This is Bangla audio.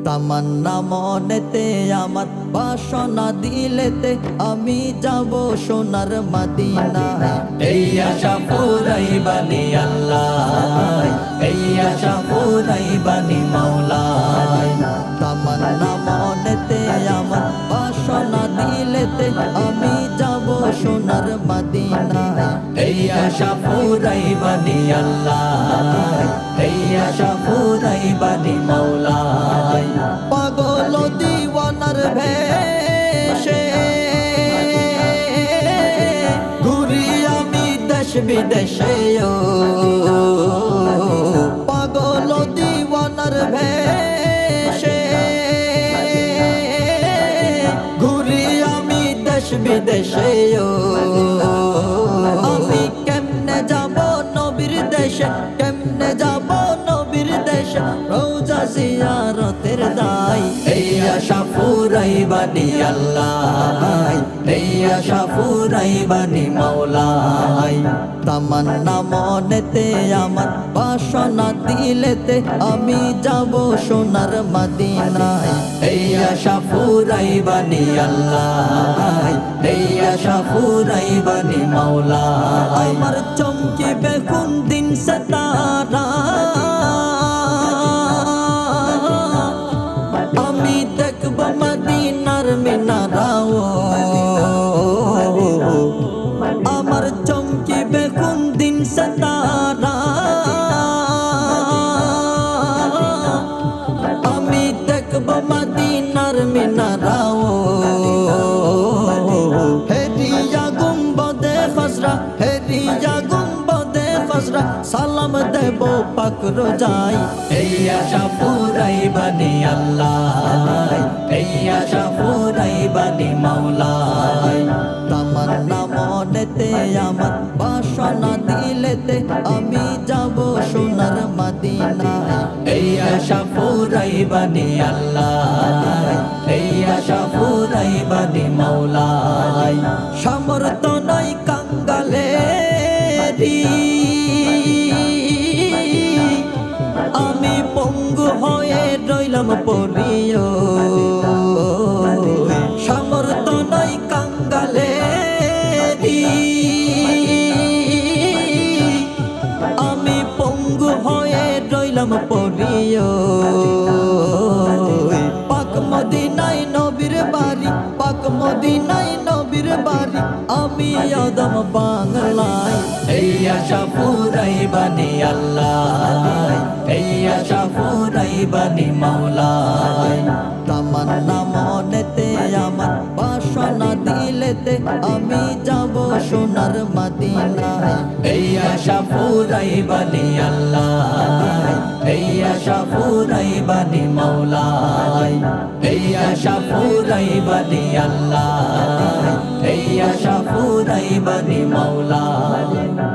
তামান্না মনেতে আমার বাসনা দিলেতে আমি যাব সোনার মদিনায় এই আশা পুরাইবানি আল্লাহ, এই আশা পুরাইবানি মাওলায়। তামান্না মনেতে আমার বাসনা দিলেতে আমি যাব সোনার মদিনায় এই আশা পুরাইবানি আল্লাহ, এই আশা পুরাইবানি মাওলায়। পাগল দিওয়ানার ভেশে ঘুরি আমি দেশ বিদেশে পাগল দিওয়ানার ভেশে ঘুরি আমি দেশ বিদেশে আমি কেমনে যাব নবীর দেশে, কেমনে যাব নবীর দেশে, রোজা জিয়ারতের দায় এই আশা পুরাইবানি আল্লাহ, এই আশা পুরাইবানি মাওলায়। তামান্না মনেতে আমার বাসনা দিলেতে আমি যাব সোনার মদিনায় এই আশা পুরাইবানি আল্লাহ, এই আশা পুরাইবানি মাওলায়। আমার চমকিবে কোন দিন সে তারা আমি দেখব মদিনার মিনারাও আমার চমকিবে কোন দিন সে তারা আমি দেখব মদিনার মিনারাও হেরিয়া গুম্বদে খসরা, হেরিয়া গুম্বদে খসরা সালাম দেব পাক রোজাই এই আশা পুরাইবানি আল্লাহ, এই আশা পুরাইবানি মাওলায়। তামান্না মনেতে আমার বাসনা দিলেতে আমি যাব সোনার মদিনায় এই আশা পুরাইবানি আল্লাহ, এই আশা পুরাইবানি মাওলায়। সমর্থ নয় কাঙ্গালে আমি পঙ্গু হয়ে রইলাম পড়িও সমর্থ নয় কাঙ্গালে আমি পঙ্গু হয়ে রইলাম পড়িও পাক মদিনায় নবীর বাড়ি, পাক মদিনায় নবীর বাড়ি আমি আদম বাংলায় এই আশা পুরাইবানি আল্লাহ, এই আশা পুরাইবানি মাওলায়। তামান্না মনেতে আমার বাসনা দিলেতে আমি যাব সোনার মদিনায় এই আশা পুরাইবানি আল্লাহ, এই আশা পুরাইবানি মাওলায়। এই আশা পুরাইবানি আল্লাহ, এই আশা পুরাইবানি মাওলায়।